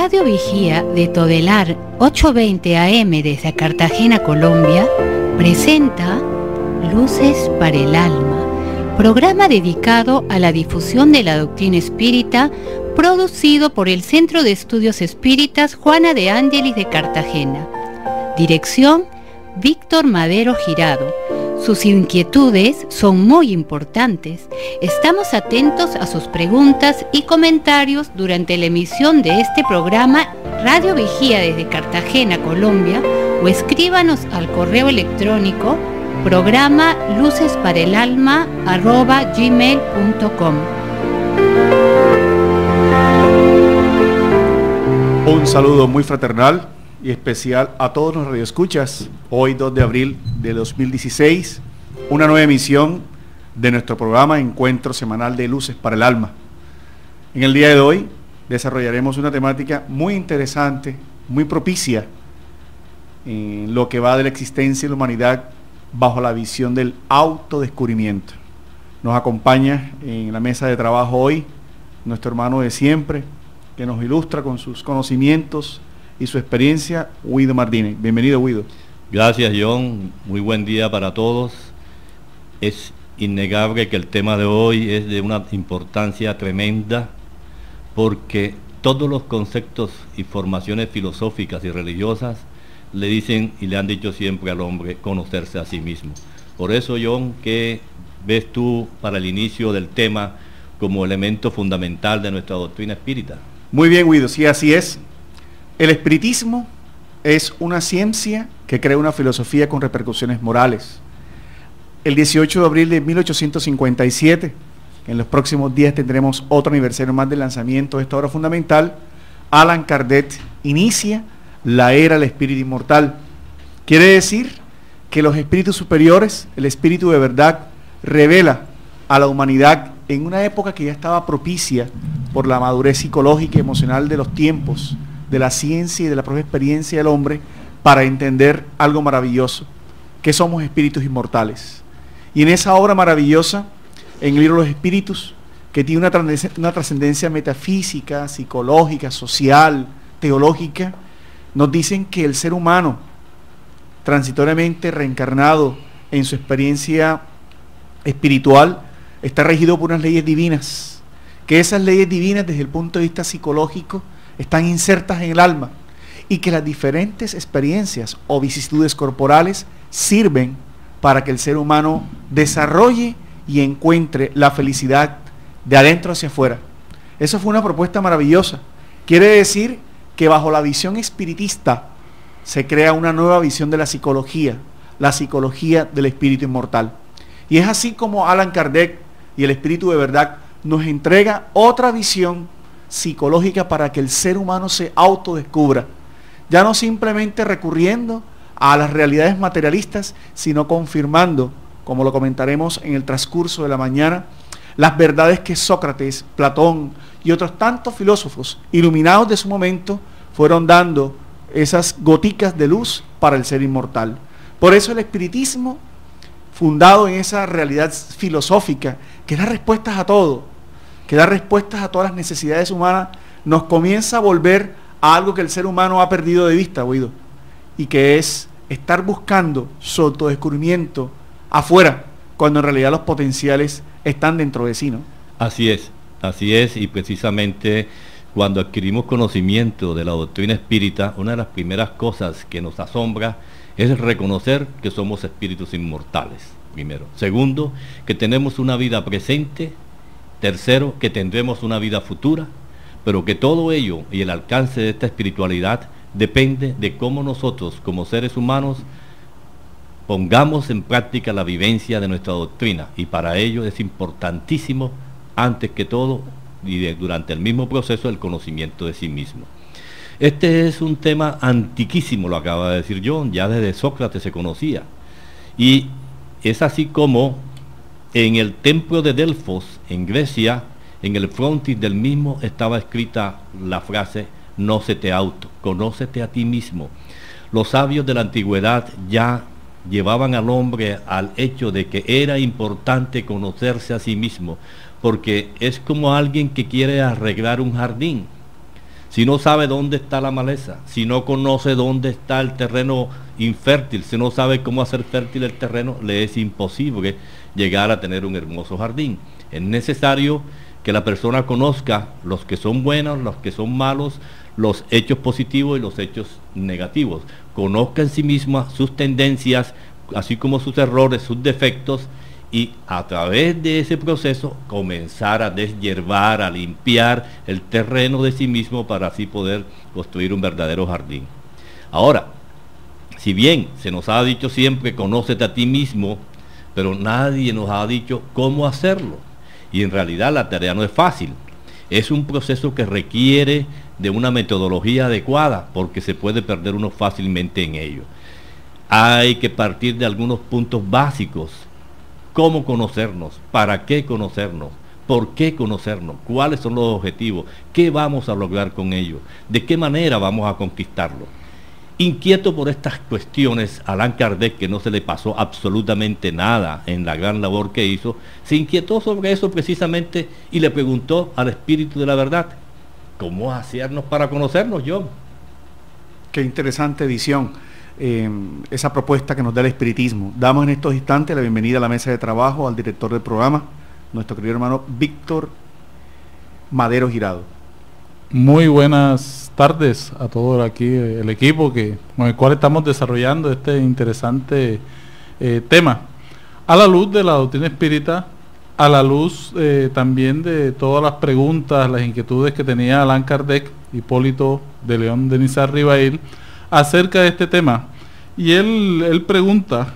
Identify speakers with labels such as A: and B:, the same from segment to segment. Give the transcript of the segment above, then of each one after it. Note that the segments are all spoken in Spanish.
A: Radio Vigía de Todelar 820 AM desde Cartagena, Colombia, presenta Luces para el Alma, programa dedicado a la difusión de la doctrina espírita, producido por el Centro de Estudios Espíritas Juana de Ángelis de Cartagena. Dirección: Víctor Madero Girado. Sus inquietudes son muy importantes. Estamos atentos a sus preguntas y comentarios durante la emisión de este programa Radio Vigía desde Cartagena, Colombia, o escríbanos al correo electrónico programa lucesparaelalma@gmail.com.
B: Un saludo muy fraternal y especial a todos los radioescuchas. Hoy 2 de abril de 2016, una nueva emisión de nuestro programa Encuentro Semanal de Luces para el Alma. En el día de hoy desarrollaremos una temática muy interesante, muy propicia en lo que va de la existencia de la humanidad bajo la visión del autodescubrimiento. Nos acompaña en la mesa de trabajo hoy nuestro hermano de siempre, que nos ilustra con sus conocimientos y su experiencia, Guido Martínez. Bienvenido, Guido.
C: Gracias, John. Muy buen día para todos. Es innegable que el tema de hoy es de una importancia tremenda, porque todos los conceptos y formaciones filosóficas y religiosas le dicen y le han dicho siempre al hombre conocerse a sí mismo. Por eso, John, ¿qué ves tú para el inicio del tema como elemento fundamental de nuestra doctrina espírita?
B: Muy bien, Guido, sí, así es. El espiritismo es una ciencia que crea una filosofía con repercusiones morales. El 18 de abril de 1857, en los próximos días tendremos otro aniversario más del lanzamiento de esta obra fundamental, Allan Kardec inicia la era del espíritu inmortal. Quiere decir que los espíritus superiores, el espíritu de verdad, revela a la humanidad en una época que ya estaba propicia por la madurez psicológica y emocional de los tiempos, de la ciencia y de la propia experiencia del hombre, para entender algo maravilloso, que somos espíritus inmortales. Y en esa obra maravillosa, en el libro de los espíritus, que tiene una trascendencia metafísica, psicológica, social, teológica, nos dicen que el ser humano, transitoriamente reencarnado en su experiencia espiritual, está regido por unas leyes divinas, que esas leyes divinas desde el punto de vista psicológico están insertas en el alma, y que las diferentes experiencias o vicisitudes corporales sirven para que el ser humano desarrolle y encuentre la felicidad de adentro hacia afuera. Eso fue una propuesta maravillosa. Quiere decir que bajo la visión espiritista se crea una nueva visión de la psicología del espíritu inmortal. Y es así como Allan Kardec y el espíritu de verdad nos entrega otra visión psicológica para que el ser humano se autodescubra, ya no simplemente recurriendo a las realidades materialistas, sino confirmando, como lo comentaremos en el transcurso de la mañana, las verdades que Sócrates, Platón y otros tantos filósofos iluminados de su momento fueron dando esas goticas de luz para el ser inmortal. Por eso el espiritismo, fundado en esa realidad filosófica que da respuestas a todo, que da respuestas a todas las necesidades humanas, nos comienza a volver a algo que el ser humano ha perdido de vista, Guido, y que es estar buscando su autodescubrimiento afuera, cuando en realidad los potenciales están dentro de sí, ¿no?
C: Así es, y precisamente cuando adquirimos conocimiento de la doctrina espírita, una de las primeras cosas que nos asombra es reconocer que somos espíritus inmortales, primero. Segundo, que tenemos una vida presente. Tercero, que tendremos una vida futura, pero que todo ello y el alcance de esta espiritualidad depende de cómo nosotros, como seres humanos, pongamos en práctica la vivencia de nuestra doctrina. Y para ello es importantísimo, antes que todo, y durante el mismo proceso, el conocimiento de sí mismo. Este es un tema antiquísimo, lo acaba de decir John, ya desde Sócrates se conocía. Y es así como en el templo de Delfos, en Grecia, en el frontis del mismo estaba escrita la frase: nócete auto, conócete a ti mismo. Los sabios de la antigüedad ya llevaban al hombre al hecho de que era importante conocerse a sí mismo, porque es como alguien que quiere arreglar un jardín. si no sabe dónde está la maleza, si no conoce dónde está el terreno infértil, si no sabe cómo hacer fértil el terreno, le es imposible llegar a tener un hermoso jardín. Es necesario que la persona conozca los que son buenos, los que son malos, los hechos positivos y los hechos negativos. Conozca en sí misma sus tendencias, así como sus errores, sus defectos, y a través de ese proceso comenzar a deshiervar, a limpiar el terreno de sí mismo para así poder construir un verdadero jardín. Ahora, si bien se nos ha dicho siempre, conócete a ti mismo, pero nadie nos ha dicho cómo hacerlo. Y en realidad la tarea no es fácil. Es un proceso que requiere de una metodología adecuada, porque se puede perder uno fácilmente en ello. Hay que partir de algunos puntos básicos. ¿Cómo conocernos? ¿Para qué conocernos? ¿Por qué conocernos? ¿Cuáles son los objetivos? ¿Qué vamos a lograr con ello? ¿De qué manera vamos a conquistarlo? Inquieto por estas cuestiones, Allan Kardec, que no se le pasó absolutamente nada en la gran labor que hizo, se inquietó sobre eso precisamente y le preguntó al Espíritu de la Verdad, ¿cómo hacernos para conocernos, John?
B: Qué interesante visión, esa propuesta que nos da el espiritismo. Damos en estos instantes la bienvenida a la mesa de trabajo al director del programa, nuestro querido hermano Víctor Madero Girado.
D: Muy buenas tardes a todo aquí el equipo con el cual estamos desarrollando este interesante tema, a la luz de la doctrina espírita, a la luz también de todas las preguntas, las inquietudes que tenía Allan Kardec, Hipólito de León de Nizar Ribail, acerca de este tema. Y él pregunta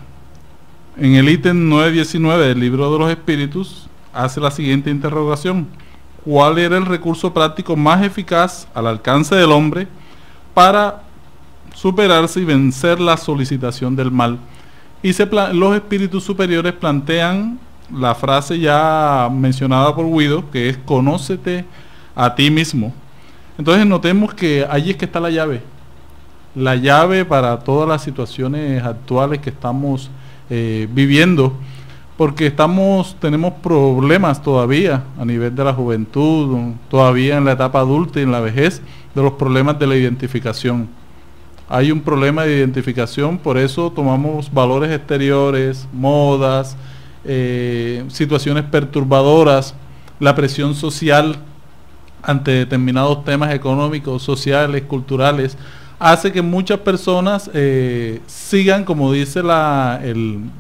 D: en el ítem 919 del Libro de los Espíritus, hace la siguiente interrogación: ¿cuál era el recurso práctico más eficaz al alcance del hombre para superarse y vencer la solicitación del mal? Y los espíritus superiores plantean la frase ya mencionada por Guido, que es conócete a ti mismo. Entonces notemos que allí es que está la llave para todas las situaciones actuales que estamos viviendo, porque tenemos problemas todavía a nivel de la juventud, todavía en la etapa adulta y en la vejez, de los problemas de la identificación. Hay un problema de identificación, por eso tomamos valores exteriores, modas, situaciones perturbadoras, la presión social ante determinados temas económicos, sociales, culturales, hace que muchas personas sigan, como dice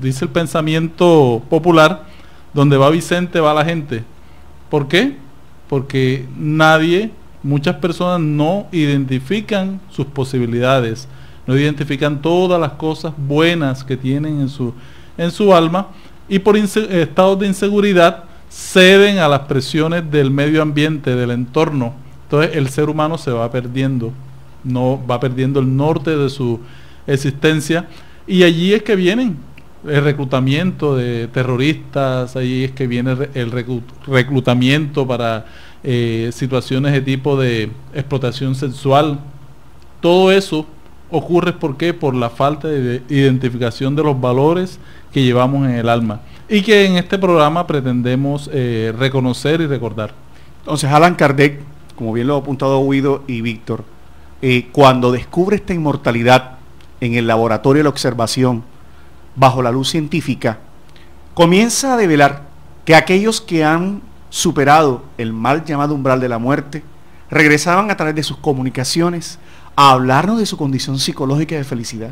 D: dice el pensamiento popular, donde va Vicente va la gente. ¿Por qué? Porque muchas personas no identifican sus posibilidades, no identifican todas las cosas buenas que tienen en su alma, y por estados de inseguridad ceden a las presiones del medio ambiente, del entorno. Entonces el ser humano se va perdiendo, va perdiendo el norte de su existencia, y allí es que vienen el reclutamiento de terroristas, allí es que viene el reclutamiento para situaciones de tipo de explotación sexual. Todo eso ocurre ¿por qué? Por la falta de identificación de los valores que llevamos en el alma y que en este programa pretendemos reconocer y recordar.
B: Entonces Allan Kardec, como bien lo ha apuntado Guido y Víctor, cuando descubre esta inmortalidad en el laboratorio de la observación bajo la luz científica, comienza a develar que aquellos que han superado el mal llamado umbral de la muerte regresaban a través de sus comunicaciones a hablarnos de su condición psicológica de felicidad.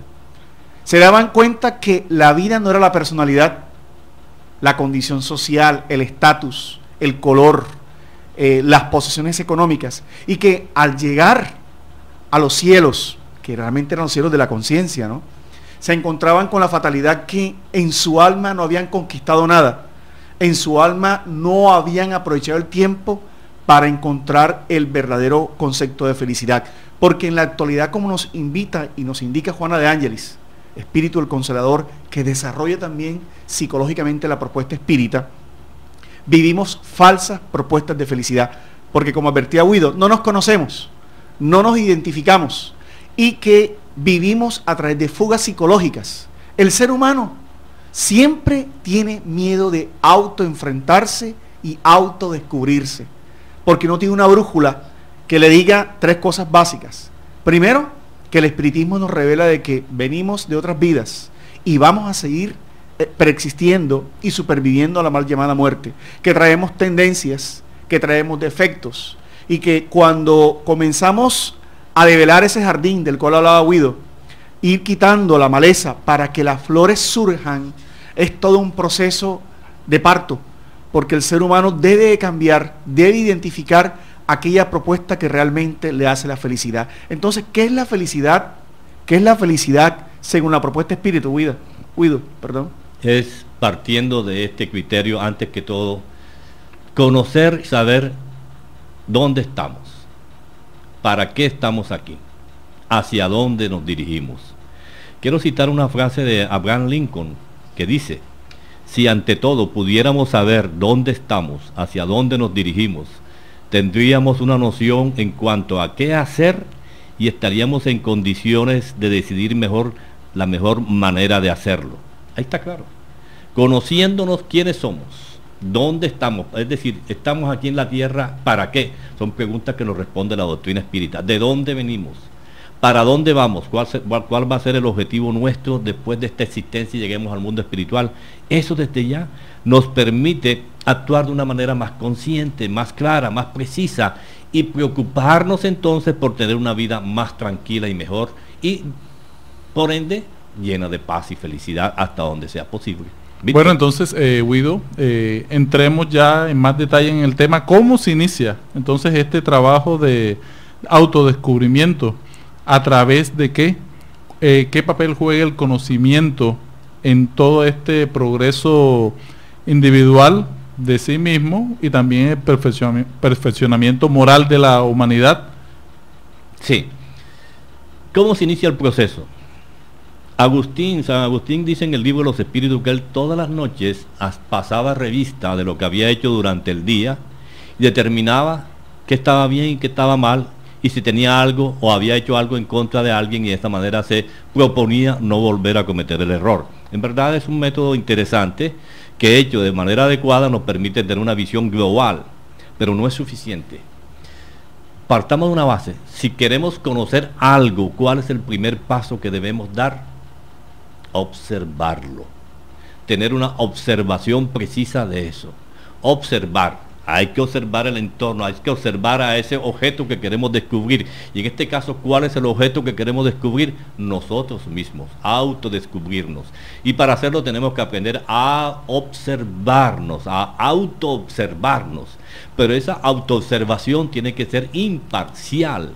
B: Se daban cuenta que la vida no era la personalidad, la condición social, el estatus, el color, las posesiones económicas, y que al llegar a los cielos, que realmente eran los cielos de la conciencia, ¿no?, se encontraban con la fatalidad que en su alma no habían conquistado nada, en su alma no habían aprovechado el tiempo para encontrar el verdadero concepto de felicidad, porque en la actualidad, como nos invita y nos indica Juana de Ángelis, Espíritu del Consolador, que desarrolla también psicológicamente la propuesta espírita, vivimos falsas propuestas de felicidad, porque como advertía Guido, no nos conocemos, no nos identificamos, y que vivimos a través de fugas psicológicas. El ser humano siempre tiene miedo de autoenfrentarse y autodescubrirse, porque no tiene una brújula que le diga 3 cosas básicas. Primero, que el espiritismo nos revela de que venimos de otras vidas y vamos a seguir preexistiendo y superviviendo a la mal llamada muerte, que traemos tendencias, que traemos defectos, y que cuando comenzamos a develar ese jardín del cual hablaba Guido, ir quitando la maleza para que las flores surjan, es todo un proceso de parto, porque el ser humano debe cambiar, debe identificar aquella propuesta que realmente le hace la felicidad. Entonces, ¿qué es la felicidad? ¿Qué es la felicidad según la propuesta espíritu, Guido, perdón?
C: Es partiendo de este criterio, antes que todo, conocer y saber dónde estamos, para qué estamos aquí, hacia dónde nos dirigimos. Quiero citar una frase de Abraham Lincoln que dice: si ante todo pudiéramos saber dónde estamos, hacia dónde nos dirigimos, tendríamos una noción en cuanto a qué hacer y estaríamos en condiciones de decidir mejor la mejor manera de hacerlo. Ahí está claro. Conociéndonos quiénes somos, dónde estamos, es decir, estamos aquí en la tierra, ¿para qué? Son preguntas que nos responde la doctrina espírita. ¿De dónde venimos? ¿Para dónde vamos? ¿Cuál va a ser el objetivo nuestro después de esta existencia y lleguemos al mundo espiritual? Eso desde ya nos permite actuar de una manera más consciente, más clara, más precisa, y preocuparnos entonces por tener una vida más tranquila y mejor, y por ende llena de paz y felicidad hasta donde sea posible. ¿Viste?
D: Bueno, entonces, Guido, entremos ya en más detalle en el tema. ¿Cómo se inicia entonces este trabajo de autodescubrimiento? ¿A través de qué? ¿Qué papel juega el conocimiento en todo este progreso individual de sí mismo y también el perfeccionamiento moral de la humanidad?
C: Sí. ¿Cómo se inicia el proceso? San Agustín dice en el libro de los Espíritus que él todas las noches pasaba revista de lo que había hecho durante el día y determinaba qué estaba bien y qué estaba mal, y si tenía algo o había hecho algo en contra de alguien, y de esta manera se proponía no volver a cometer el error. En verdad es un método interesante que, hecho de manera adecuada, nos permite tener una visión global, pero no es suficiente. Partamos de una base. Si queremos conocer algo, ¿cuál es el primer paso que debemos dar? Observarlo. Tener una observación precisa de eso. Observar. Hay que observar el entorno, hay que observar a ese objeto que queremos descubrir. Y en este caso, ¿cuál es el objeto que queremos descubrir? Nosotros mismos, autodescubrirnos. Y para hacerlo tenemos que aprender a observarnos, a autoobservarnos. Pero esa autoobservación tiene que ser imparcial.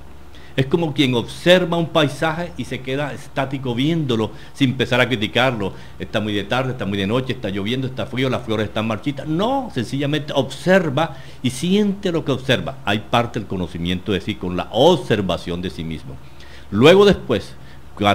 C: Es como quien observa un paisaje y se queda estático viéndolo sin empezar a criticarlo. Está muy de tarde, está muy de noche, está lloviendo, está frío, las flores están marchitas. No, sencillamente observa y siente lo que observa. Hay parte del conocimiento de sí con la observación de sí mismo. Luego después,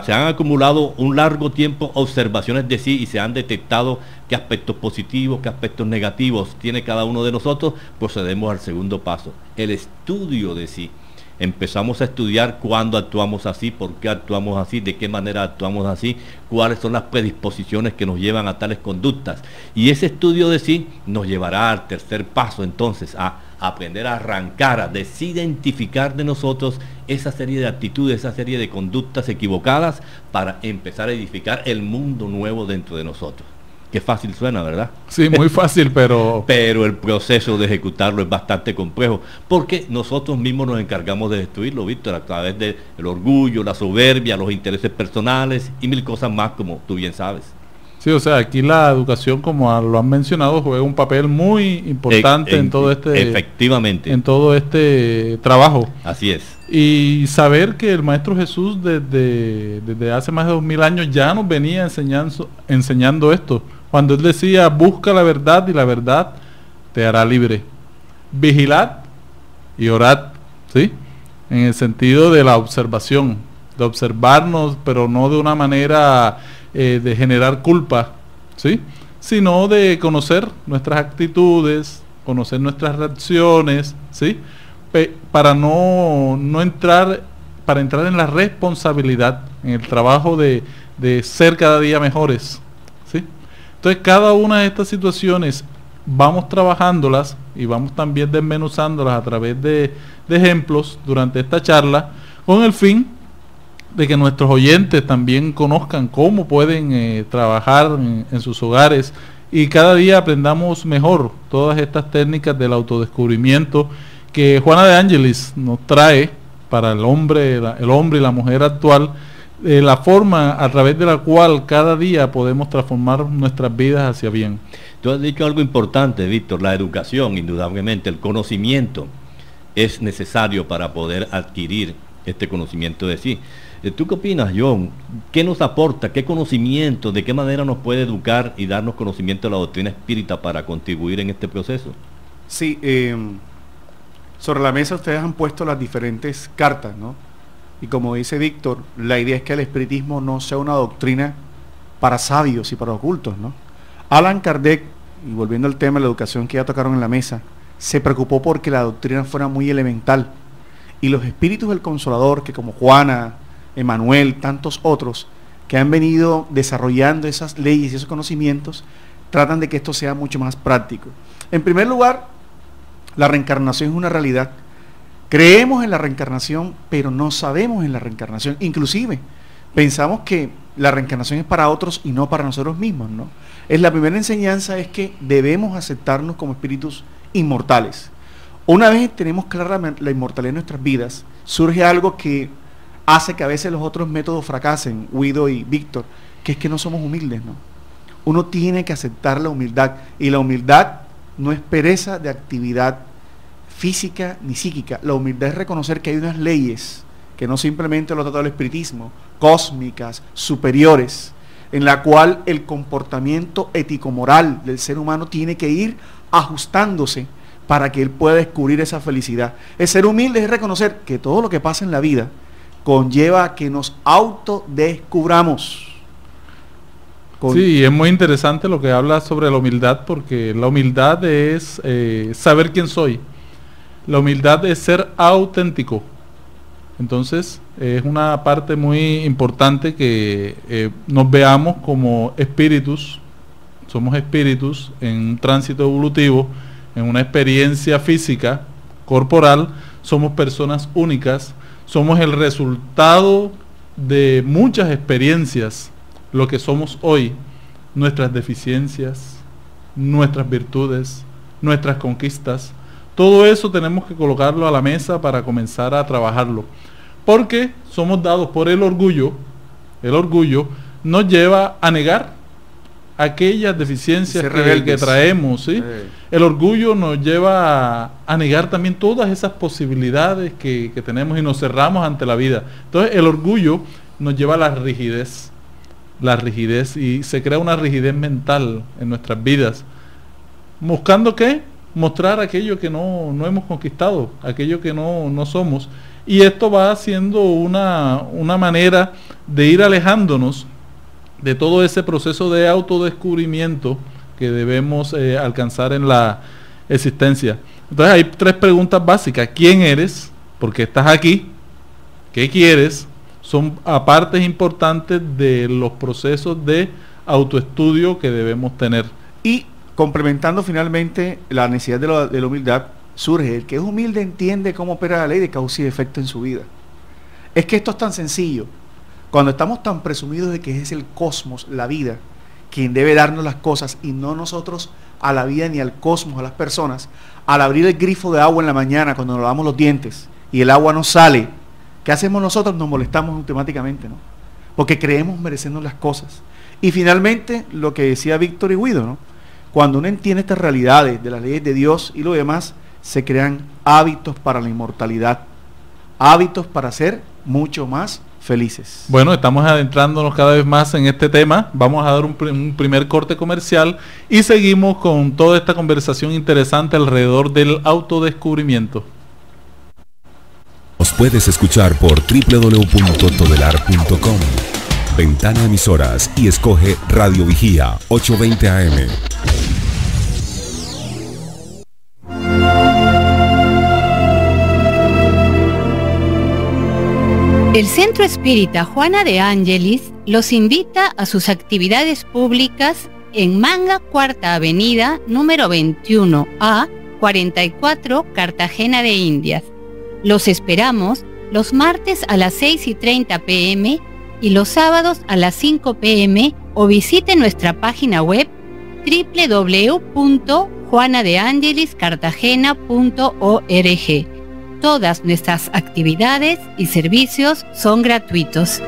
C: se han acumulado un largo tiempo observaciones de sí y se han detectado qué aspectos positivos, qué aspectos negativos tiene cada uno de nosotros, procedemos al segundo paso, el estudio de sí. Empezamos a estudiar cuándo actuamos así, por qué actuamos así, de qué manera actuamos así, cuáles son las predisposiciones que nos llevan a tales conductas. Y ese estudio de sí nos llevará al tercer paso, entonces, a aprender a arrancar, a desidentificar de nosotros esa serie de actitudes, esa serie de conductas equivocadas, para empezar a edificar el mundo nuevo dentro de nosotros. Qué fácil suena, ¿verdad?
D: Sí, muy fácil, pero
C: el proceso de ejecutarlo es bastante complejo, porque nosotros mismos nos encargamos de destruirlo, Víctor, a través del orgullo, la soberbia, los intereses personales y mil cosas más, como tú bien sabes.
D: Sí, o sea, aquí la educación, como lo han mencionado, juega un papel muy importante en todo este...
C: Efectivamente.
D: En todo este trabajo.
C: Así es.
D: Y saber que el Maestro Jesús desde hace más de 2000 años ya nos venía enseñando esto. Cuando Él decía, busca la verdad y la verdad te hará libre. Vigilad y orad, ¿sí? En el sentido de la observación, de observarnos, pero no de una manera de generar culpa, ¿sí? Sino de conocer nuestras actitudes, conocer nuestras reacciones, ¿sí? Para entrar en la responsabilidad, en el trabajo de ser cada día mejores, ¿sí? Entonces, cada una de estas situaciones vamos trabajándolas y vamos también desmenuzándolas a través de ejemplos durante esta charla, con el fin de que nuestros oyentes también conozcan cómo pueden trabajar en sus hogares y cada día aprendamos mejor todas estas técnicas del autodescubrimiento que Juana de Ángelis nos trae para el hombre y la mujer actual, la forma a través de la cual cada día podemos transformar nuestras vidas hacia bien.
C: Tú has dicho algo importante, Víctor, la educación, indudablemente, el conocimiento es necesario para poder adquirir este conocimiento de sí. ¿Tú qué opinas, John? ¿Qué nos aporta? ¿Qué conocimiento? ¿De qué manera nos puede educar y darnos conocimiento de la doctrina espírita para contribuir en este proceso?
B: Sí, sobre la mesa ustedes han puesto las diferentes cartas, ¿no? Y como dice Víctor, la idea es que el espiritismo no sea una doctrina para sabios y para ocultos, ¿no? Allan Kardec, y volviendo al tema de la educación que ya tocaron en la mesa, se preocupó porque la doctrina fuera muy elemental. Y los espíritus del Consolador, que como Juana, Emanuel, tantos otros, que han venido desarrollando esas leyes y esos conocimientos, tratan de que esto sea mucho más práctico. En primer lugar, la reencarnación es una realidad. Creemos en la reencarnación, pero no sabemos en la reencarnación. Inclusive, pensamos que la reencarnación es para otros y no para nosotros mismos, ¿no? La primera enseñanza es que debemos aceptarnos como espíritus inmortales. Una vez tenemos clara la inmortalidad en nuestras vidas, surge algo que hace que a veces los otros métodos fracasen, Guido y Víctor, que es que no somos humildes, ¿no? Uno tiene que aceptar la humildad, y la humildad no es pereza de actividad física ni psíquica. La humildad es reconocer que hay unas leyes que no simplemente lo trata el espiritismo, cósmicas, superiores, en la cual el comportamiento ético-moral del ser humano tiene que ir ajustándose para que él pueda descubrir esa felicidad. El ser humilde es reconocer que todo lo que pasa en la vida conlleva a que nos autodescubramos.
D: Sí, es muy interesante lo que habla sobre la humildad, porque la humildad es saber quién soy. La humildad es ser auténtico. Entonces, es una parte muy importante que nos veamos como espíritus. Somos espíritus en un tránsito evolutivo, en una experiencia física, corporal. Somos personas únicas. Somos el resultado de muchas experiencias, lo que somos hoy, nuestras deficiencias, nuestras virtudes, nuestras conquistas. Todo eso tenemos que colocarlo a la mesa para comenzar a trabajarlo, porque somos dados por el orgullo. El orgullo nos lleva a negar aquellas deficiencias que traemos, ¿sí? El orgullo nos lleva a negar también todas esas posibilidades que tenemos y nos cerramos ante la vida. Entonces el orgullo nos lleva a la rigidez, y se crea una rigidez mental en nuestras vidas, buscando ¿qué? Mostrar aquello que no hemos conquistado, aquello que no somos, y esto va siendo una manera de ir alejándonos de todo ese proceso de autodescubrimiento que debemos alcanzar en la existencia. Entonces hay 3 preguntas básicas: ¿quién eres? ¿Por qué estás aquí? ¿Qué quieres? Son partes importantes de los procesos de autoestudio que debemos tener.
B: Y complementando finalmente la necesidad de la humildad, surge el que es humilde entiende cómo opera la ley de causa y efecto en su vida. Es que esto es tan sencillo. Cuando estamos tan presumidos de que es el cosmos, la vida, quien debe darnos las cosas y no nosotros a la vida ni al cosmos, a las personas, al abrir el grifo de agua en la mañana cuando nos lavamos los dientes y el agua no sale, ¿qué hacemos nosotros? Nos molestamos automáticamente, ¿no? Porque creemos merecernos las cosas. Y finalmente, lo que decía Víctor y Guido, ¿no? Cuando uno entiende estas realidades de las leyes de Dios y lo demás, se crean hábitos para la inmortalidad, hábitos para ser mucho más felices.
D: Bueno, estamos adentrándonos cada vez más en este tema. Vamos a dar un primer corte comercial y seguimos con toda esta conversación interesante alrededor del autodescubrimiento.
E: Nos puedes escuchar por www.todelar.com, Ventana Emisoras, y escoge Radio Vigía 820 AM.
A: El Centro Espírita Juana de Ángelis los invita a sus actividades públicas en Manga Cuarta Avenida, número 21A, 44, Cartagena de Indias. Los esperamos los martes a las 6:30 p.m. y los sábados a las 5 p.m. o visite nuestra página web www.juanadeangeliscartagena.org. Todas nuestras actividades y servicios son gratuitos.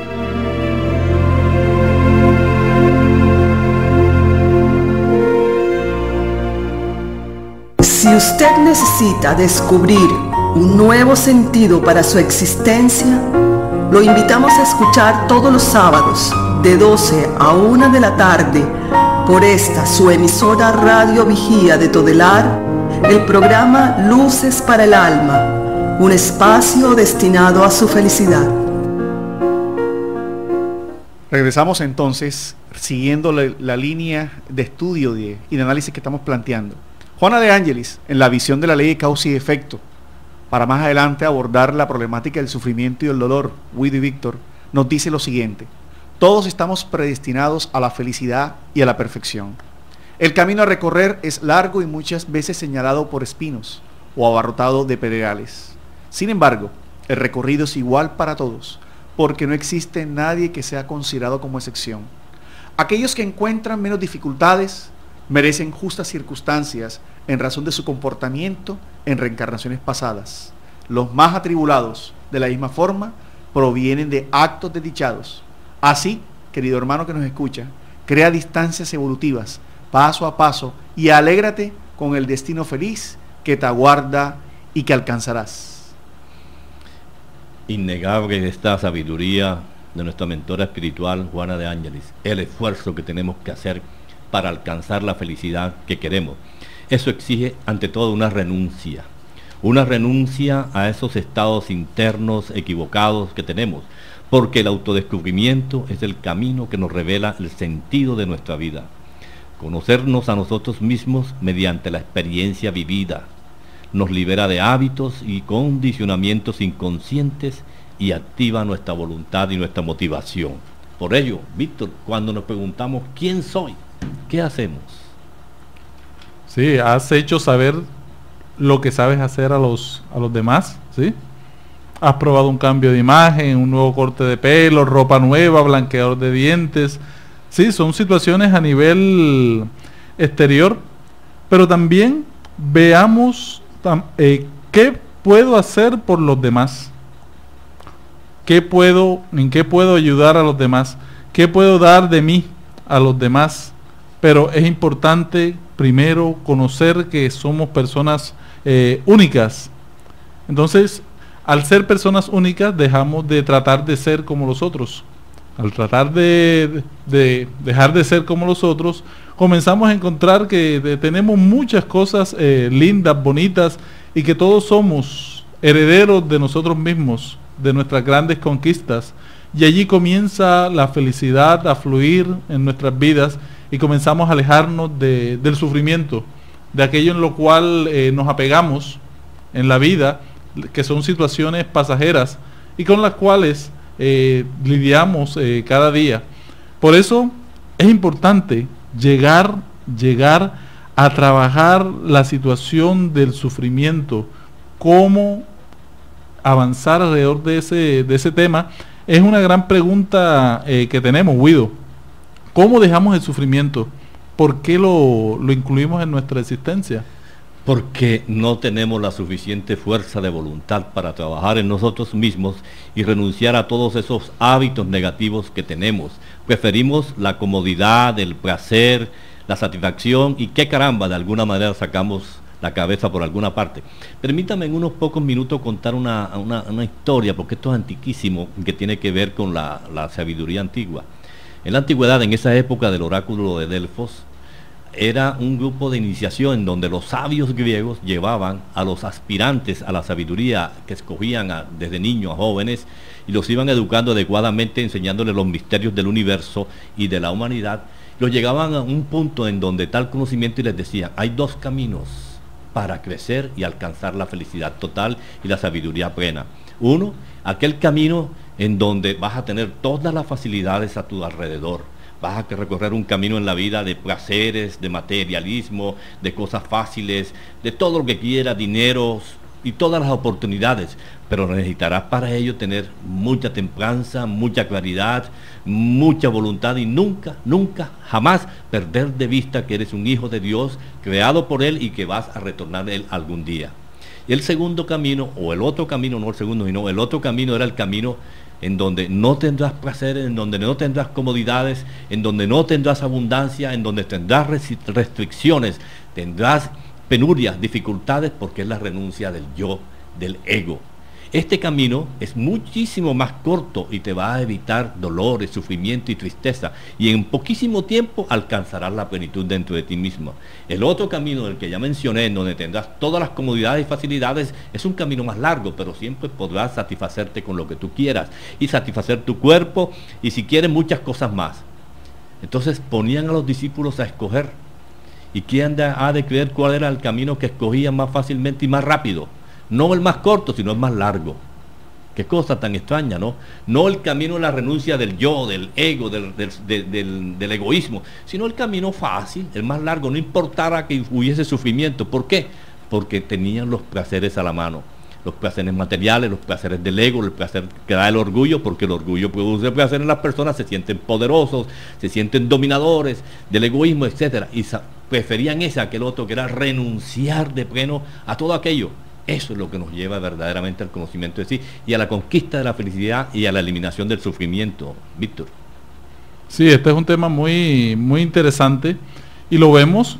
F: Si usted necesita descubrir un nuevo sentido para su existencia, lo invitamos a escuchar todos los sábados de 12 a 1 de la tarde por esta su emisora Radio Vigía de Todelar, el programa Luces para el Alma, un espacio destinado a su felicidad.
B: Regresamos entonces, siguiendo la línea de estudio y de análisis que estamos planteando. Juana de Ángelis, en la visión de la ley de causa y efecto, para más adelante abordar la problemática del sufrimiento y el dolor, Guido y Víctor, nos dice lo siguiente: todos estamos predestinados a la felicidad y a la perfección. El camino a recorrer es largo y muchas veces señalado por espinos o abarrotado de pedregales. Sin embargo, el recorrido es igual para todos, porque no existe nadie que sea considerado como excepción. Aquellos que encuentran menos dificultades merecen justas circunstancias en razón de su comportamiento en reencarnaciones pasadas. Los más atribulados, de la misma forma, provienen de actos desdichados. Así, querido hermano que nos escucha, crea distancias evolutivas, paso a paso, y alégrate con el destino feliz que te aguarda y que alcanzarás.
C: Innegable esta sabiduría de nuestra mentora espiritual, Juana de Ángelis, el esfuerzo que tenemos que hacer para alcanzar la felicidad que queremos. Eso exige ante todo una renuncia a esos estados internos equivocados que tenemos, porque el autodescubrimiento es el camino que nos revela el sentido de nuestra vida. Conocernos a nosotros mismos mediante la experiencia vivida nos libera de hábitos y condicionamientos inconscientes y activa nuestra voluntad y nuestra motivación. Por ello, Víctor, cuando nos preguntamos ¿quién soy?, ¿qué hacemos?
D: Sí, has hecho saber lo que sabes hacer a los demás, ¿sí? Has probado un cambio de imagen, un nuevo corte de pelo, ropa nueva, blanqueador de dientes. Sí, son situaciones a nivel exterior, pero también veamos qué puedo hacer por los demás. ¿En qué puedo ayudar a los demás? ¿Qué puedo dar de mí a los demás? Pero es importante primero conocer que somos personas únicas. Entonces, al ser personas únicas, dejamos de tratar de ser como los otros. Al tratar de dejar de ser como los otros, comenzamos a encontrar que tenemos muchas cosas lindas, bonitas, y que todos somos herederos de nosotros mismos, de nuestras grandes conquistas. Y allí comienza la felicidad a fluir en nuestras vidas, y comenzamos a alejarnos del sufrimiento, de aquello en lo cual nos apegamos en la vida, que son situaciones pasajeras y con las cuales lidiamos cada día. Por eso es importante llegar a trabajar la situación del sufrimiento, cómo avanzar alrededor de ese tema. Es una gran pregunta que tenemos, Guido. ¿Cómo dejamos el sufrimiento? ¿Por qué lo incluimos en nuestra existencia?
C: Porque no tenemos la suficiente fuerza de voluntad para trabajar en nosotros mismos y renunciar a todos esos hábitos negativos que tenemos. Preferimos la comodidad, el placer, la satisfacción, y qué caramba, de alguna manera sacamos la cabeza por alguna parte. Permítame en unos pocos minutos contar una historia, porque esto es antiquísimo, que tiene que ver con la sabiduría antigua. En la antigüedad, en esa época del oráculo de Delfos, era un grupo de iniciación donde los sabios griegos llevaban a los aspirantes a la sabiduría, que escogían desde niños a jóvenes, y los iban educando adecuadamente, enseñándoles los misterios del universo y de la humanidad. Los llegaban a un punto en donde tal conocimiento, y les decían: hay dos caminos para crecer y alcanzar la felicidad total y la sabiduría plena. Uno, aquel camino en donde vas a tener todas las facilidades a tu alrededor, Vas a recorrer un camino en la vida de placeres, de materialismo, de cosas fáciles, de todo lo que quieras, dineros y todas las oportunidades. Pero necesitarás para ello tener mucha templanza, mucha claridad, mucha voluntad y nunca, nunca, jamás perder de vista que eres un hijo de Dios, creado por Él y que vas a retornar a Él algún día. Y el segundo camino, o el otro camino, no el segundo, sino el otro camino era el camino en donde no tendrás placeres, en donde no tendrás comodidades, en donde no tendrás abundancia, en donde tendrás restricciones, tendrás penurias, dificultades, porque es la renuncia del yo, del ego. Este camino es muchísimo más corto y te va a evitar dolores, sufrimiento y tristeza, y en poquísimo tiempo alcanzarás la plenitud dentro de ti mismo. El otro camino, el que ya mencioné, en donde tendrás todas las comodidades y facilidades, es un camino más largo, pero siempre podrás satisfacerte con lo que tú quieras y satisfacer tu cuerpo y si quieres muchas cosas más. Entonces ponían a los discípulos a escoger, y quién ha de creer cuál era el camino que escogían más fácilmente y más rápido. No el más corto, sino el más largo. Qué cosa tan extraña, ¿no? No el camino de la renuncia del yo, del ego, del egoísmo, sino el camino fácil, el más largo, no importara que hubiese sufrimiento. ¿Por qué? Porque tenían los placeres a la mano. Los placeres materiales, los placeres del ego, el placer que da el orgullo, porque el orgullo produce placer en las personas, se sienten poderosos, se sienten dominadores del egoísmo, etc. Y preferían ese a aquel otro, que era renunciar de pleno a todo aquello. Eso es lo que nos lleva verdaderamente al conocimiento de sí y a la conquista de la felicidad y a la eliminación del sufrimiento, Víctor.
D: Sí, este es un tema muy, muy interesante y lo vemos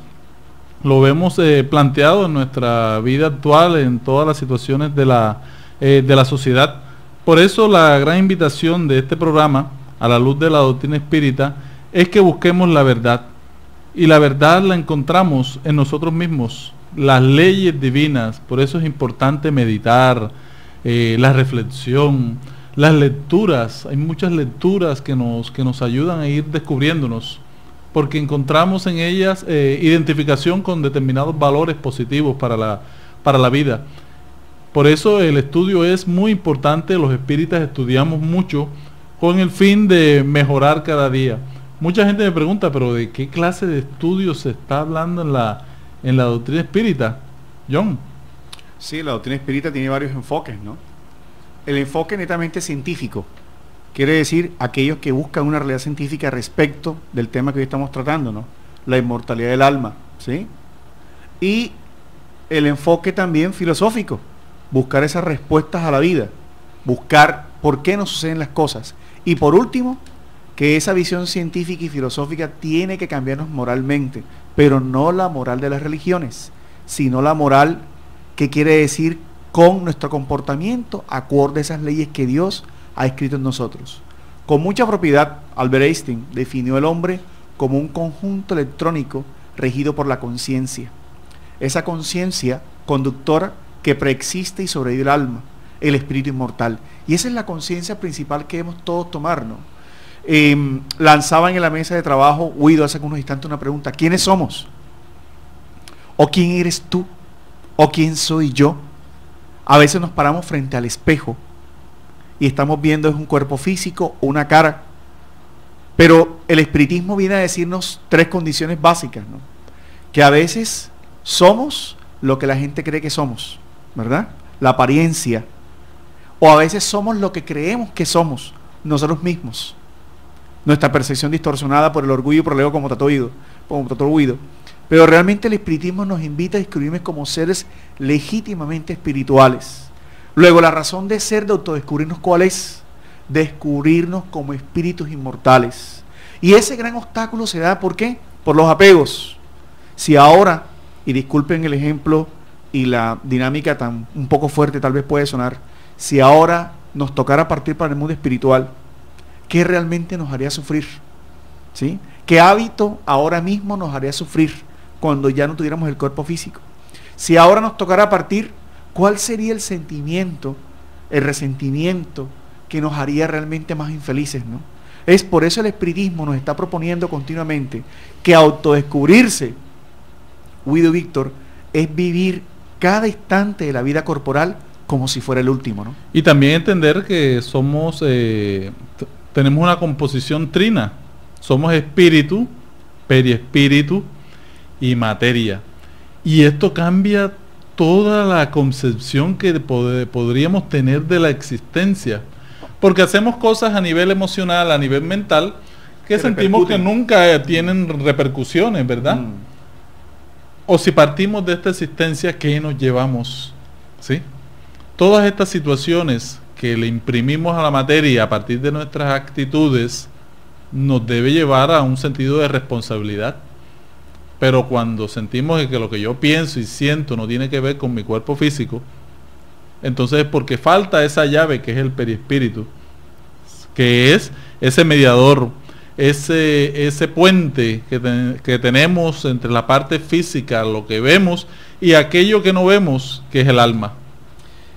D: planteado en nuestra vida actual, en todas las situaciones de la sociedad. Por eso la gran invitación de este programa, a la luz de la doctrina espírita, es que busquemos la verdad. Y la verdad la encontramos en nosotros mismos, las leyes divinas. Por eso es importante meditar, la reflexión, las lecturas. Hay muchas lecturas que nos ayudan a ir descubriéndonos, porque encontramos en ellas identificación con determinados valores positivos para la vida. Por eso el estudio es muy importante. Los espíritas estudiamos mucho con el fin de mejorar cada día. Mucha gente me pregunta, pero ¿de qué clase de estudio se está hablando en la doctrina espírita, John?
B: Sí, la doctrina espírita tiene varios enfoques, ¿no? El enfoque netamente científico quiere decir aquellos que buscan una realidad científica respecto del tema que hoy estamos tratando, ¿no? La inmortalidad del alma, ¿sí? Y el enfoque también filosófico, buscar esas respuestas a la vida, buscar por qué nos suceden las cosas. Y por último, que esa visión científica y filosófica tiene que cambiarnos moralmente, pero no la moral de las religiones, sino la moral que quiere decir con nuestro comportamiento acorde a esas leyes que Dios ha escrito en nosotros. Con mucha propiedad, Albert Einstein definió el hombre como un conjunto electrónico regido por la conciencia. Esa conciencia conductora que preexiste y sobrevive el alma, el espíritu inmortal. Y esa es la conciencia principal que debemos todos tomar, ¿no? Lanzaban en la mesa de trabajo, Guido, hace unos instantes una pregunta: ¿quiénes somos? ¿O quién eres tú? ¿O quién soy yo? A veces nos paramos frente al espejo y estamos viendo es un cuerpo físico o una cara, pero el espiritismo viene a decirnos tres condiciones básicas, ¿no? Que a veces somos lo que la gente cree que somos, ¿verdad? La apariencia. O a veces somos lo que creemos que somos nosotros mismos. Nuestra percepción distorsionada por el orgullo y por el ego, como trató Guido. Pero realmente el espiritismo nos invita a descubrirnos como seres legítimamente espirituales. Luego, la razón de ser, de autodescubrirnos, ¿cuál es? Descubrirnos como espíritus inmortales. Y ese gran obstáculo se da, ¿por qué? Por los apegos. Si ahora, y disculpen el ejemplo y la dinámica tan un poco fuerte tal vez puede sonar, si ahora nos tocara partir para el mundo espiritual, ¿qué realmente nos haría sufrir? ¿Sí? ¿Qué hábito ahora mismo nos haría sufrir cuando ya no tuviéramos el cuerpo físico? Si ahora nos tocara partir, ¿cuál sería el sentimiento, el resentimiento que nos haría realmente más infelices, ¿no? Es por eso el espiritismo nos está proponiendo continuamente que autodescubrirse, Guido, Víctor, es vivir cada instante de la vida corporal como si fuera el último, ¿no?
D: Y también entender que somos... tenemos una composición trina. somos espíritu, periespíritu y materia. Y esto cambia toda la concepción que podríamos tener de la existencia, porque hacemos cosas a nivel emocional, a nivel mental, que sentimos que nunca tienen repercusiones, ¿verdad? O si partimos de esta existencia, ¿qué nos llevamos? ¿Sí? Todas estas situaciones que le imprimimos a la materia a partir de nuestras actitudes nos debe llevar a un sentido de responsabilidad. Pero cuando sentimos que lo que yo pienso y siento no tiene que ver con mi cuerpo físico, entonces es porque falta esa llave que es el perispíritu, que es ese mediador, ese puente que tenemos entre la parte física, lo que vemos, y aquello que no vemos, que es el alma.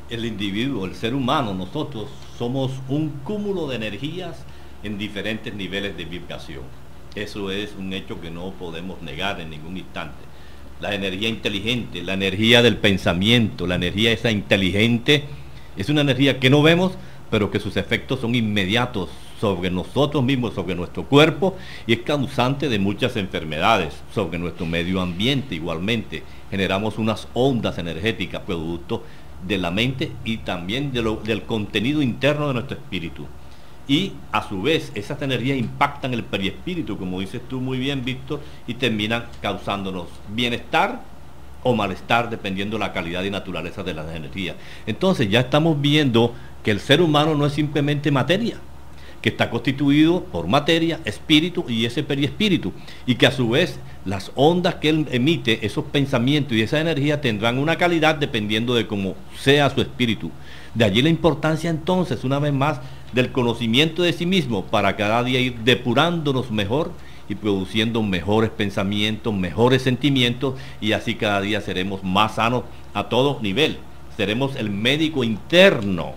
C: El individuo, el ser humano, nosotros somos un cúmulo de energías en diferentes niveles de vibración. Eso es un hecho que no podemos negar en ningún instante. La energía inteligente, la energía del pensamiento, la energía esa inteligente, es una energía que no vemos, pero que sus efectos son inmediatos sobre nosotros mismos, sobre nuestro cuerpo, y es causante de muchas enfermedades, sobre nuestro medio ambiente igualmente. Generamos unas ondas energéticas producto de la mente y también del contenido interno de nuestro espíritu. Y a su vez esas energías impactan el periespíritu, como dices tú muy bien, Víctor, y terminan causándonos bienestar o malestar dependiendo de la calidad y naturaleza de las energías. Entonces ya estamos viendo que el ser humano no es simplemente materia, que está constituido por materia, espíritu y ese periespíritu, y que a su vez las ondas que él emite, esos pensamientos y esa energía tendrán una calidad dependiendo de cómo sea su espíritu. De allí la importancia entonces, una vez más, del conocimiento de sí mismo para cada día ir depurándonos mejor y produciendo mejores pensamientos, mejores sentimientos, y así cada día seremos más sanos a todo nivel. Seremos el médico interno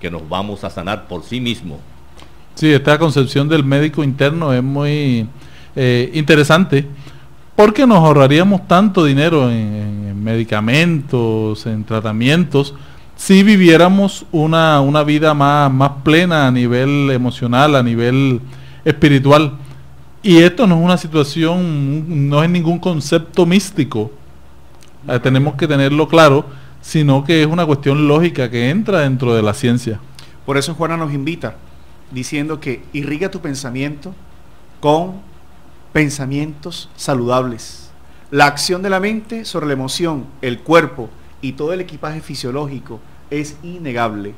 C: que nos vamos a sanar por sí mismo.
D: Sí, esta concepción del médico interno es muy interesante, porque nos ahorraríamos tanto dinero en medicamentos, en tratamientos, si viviéramos una vida más plena a nivel emocional, a nivel espiritual. Y esto no es una situación, no es ningún concepto místico, tenemos que tenerlo claro, sino que es una cuestión lógica que entra dentro de la ciencia.
B: Por eso Juana nos invita, diciendo que irriga tu pensamiento con pensamientos saludables. La acción de la mente sobre la emoción, el cuerpo y todo el equipaje fisiológico es innegable.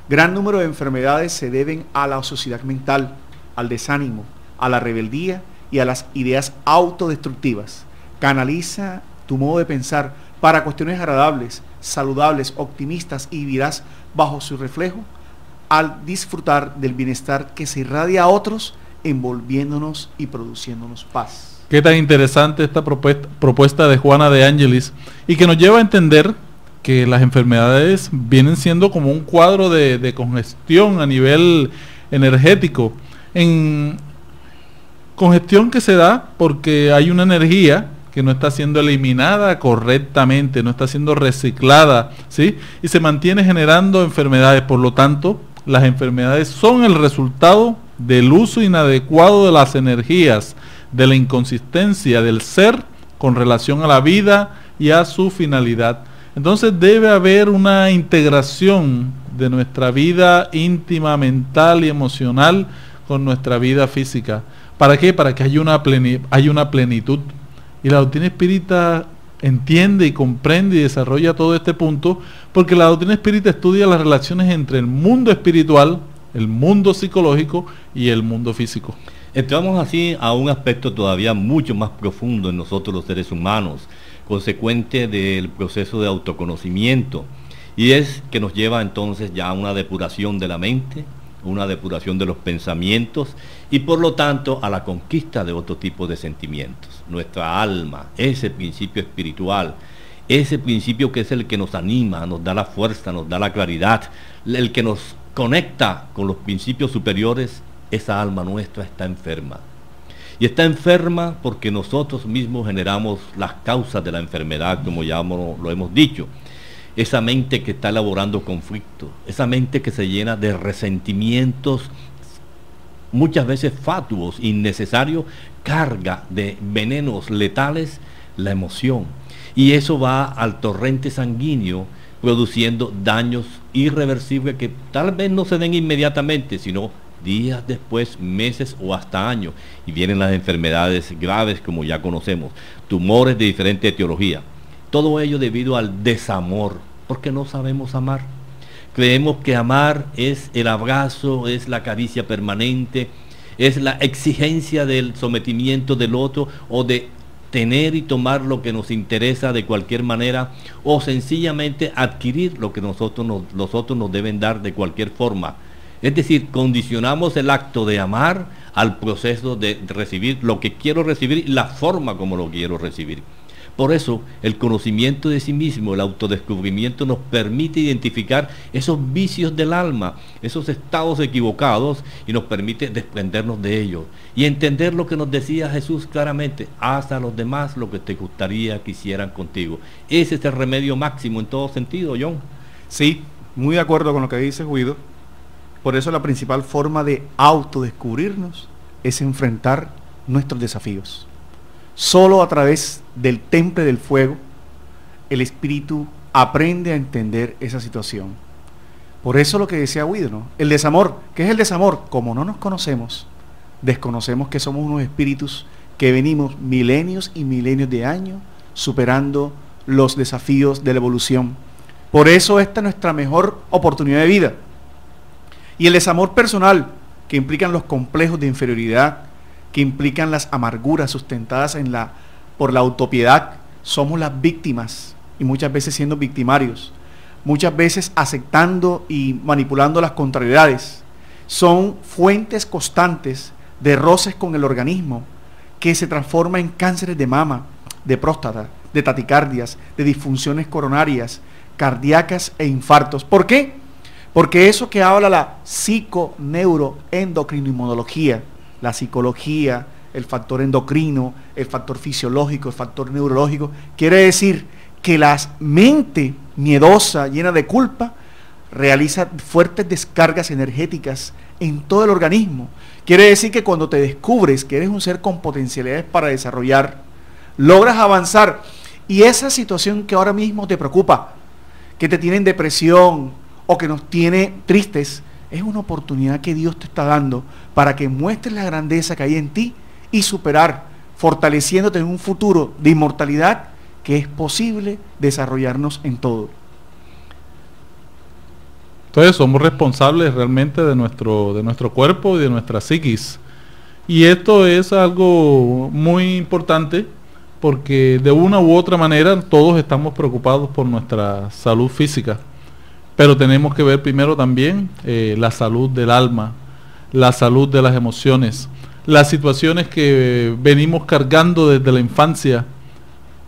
B: Gran número de enfermedades se deben a la ociosidad mental, al desánimo, a la rebeldía y a las ideas autodestructivas. Canaliza tu modo de pensar para cuestiones agradables, saludables, optimistas, y vivirás bajo su reflejo al disfrutar del bienestar que se irradia a otros, envolviéndonos y produciéndonos paz.
D: Qué tan interesante esta propuesta de Juana de Ángelis, y que nos lleva a entender que las enfermedades vienen siendo como un cuadro de congestión a nivel energético. En congestión que se da porque hay una energía que no está siendo eliminada correctamente, no está siendo reciclada, ¿sí? Y se mantiene generando enfermedades. Por lo tanto, las enfermedades son el resultado del uso inadecuado de las energías, de la inconsistencia del ser con relación a la vida y a su finalidad. Entonces debe haber una integración de nuestra vida íntima, mental y emocional con nuestra vida física. ¿Para qué? Para que haya una plenitud. Y la doctrina espírita entiende y comprende y desarrolla todo este punto, porque la doctrina espírita estudia las relaciones entre el mundo espiritual, el mundo psicológico y el mundo físico.
C: Entramos así a un aspecto todavía mucho más profundo en nosotros los seres humanos, consecuente del proceso de autoconocimiento, y es que nos lleva entonces ya a una depuración de la mente, una depuración de los pensamientos, y por lo tanto a la conquista de otro tipo de sentimientos. Nuestra alma, ese principio espiritual, ese principio que es el que nos anima, nos da la fuerza, nos da la claridad, el que nos conecta con los principios superiores, esa alma nuestra está enferma. Y está enferma porque nosotros mismos generamos las causas de la enfermedad, como ya lo hemos dicho. Esa mente que está elaborando conflictos, esa mente que se llena de resentimientos muchas veces fatuos, innecesarios, carga de venenos letales la emoción. Y eso va al torrente sanguíneo, produciendo daños irreversibles que tal vez no se den inmediatamente, sino días después, meses o hasta años. Y vienen las enfermedades graves, como ya conocemos, tumores de diferente etiología. Todo ello debido al desamor, porque no sabemos amar. Creemos que amar es el abrazo, es la caricia permanente, es la exigencia del sometimiento del otro, o de tener y tomar lo que nos interesa de cualquier manera, o sencillamente adquirir lo que los otros nos deben dar de cualquier forma. Es decir, condicionamos el acto de amar al proceso de recibir lo que quiero recibir y la forma como lo quiero recibir. Por eso, el conocimiento de sí mismo, el autodescubrimiento, nos permite identificar esos vicios del alma, esos estados equivocados, y nos permite desprendernos de ellos y entender lo que nos decía Jesús claramente: haz a los demás lo que te gustaría que hicieran contigo. Ese es el remedio máximo en todo sentido, John.
B: Sí, muy de acuerdo con lo que dice Guido. Por eso la principal forma de autodescubrirnos es enfrentar nuestros desafíos. Solo a través del temple del fuego, el espíritu aprende a entender esa situación. Por eso lo que decía Guido, ¿no? El desamor. ¿Qué es el desamor? Como no nos conocemos, desconocemos que somos unos espíritus que venimos milenios y milenios de años superando los desafíos de la evolución. Por eso esta es nuestra mejor oportunidad de vida. Y el desamor personal, que implican los complejos de inferioridad, que implican las amarguras sustentadas por la autopiedad. Somos las víctimas, y muchas veces siendo victimarios, muchas veces aceptando y manipulando las contrariedades. Son fuentes constantes de roces con el organismo, que se transforma en cánceres de mama, de próstata, de taticardias, de disfunciones coronarias, cardíacas e infartos. ¿Por qué? Porque eso que habla la psiconeuroendocrinoinmunología, la psicología, el factor endocrino, el factor fisiológico, el factor neurológico, quiere decir que la mente miedosa, llena de culpa, realiza fuertes descargas energéticas en todo el organismo. Quiere decir que cuando te descubres que eres un ser con potencialidades para desarrollar, logras avanzar, y esa situación que ahora mismo te preocupa, que te tiene en depresión o que nos tiene tristes, es una oportunidad que Dios te está dando para que muestres la grandeza que hay en ti y superar, fortaleciéndote en un futuro de inmortalidad, que es posible desarrollarnos en todo.
D: Entonces somos responsables realmente de nuestro cuerpo y de nuestra psiquis. Y esto es algo muy importante, porque de una u otra manera todos estamos preocupados por nuestra salud física. Pero tenemos que ver primero también la salud del alma, la salud de las emociones, las situaciones que venimos cargando desde la infancia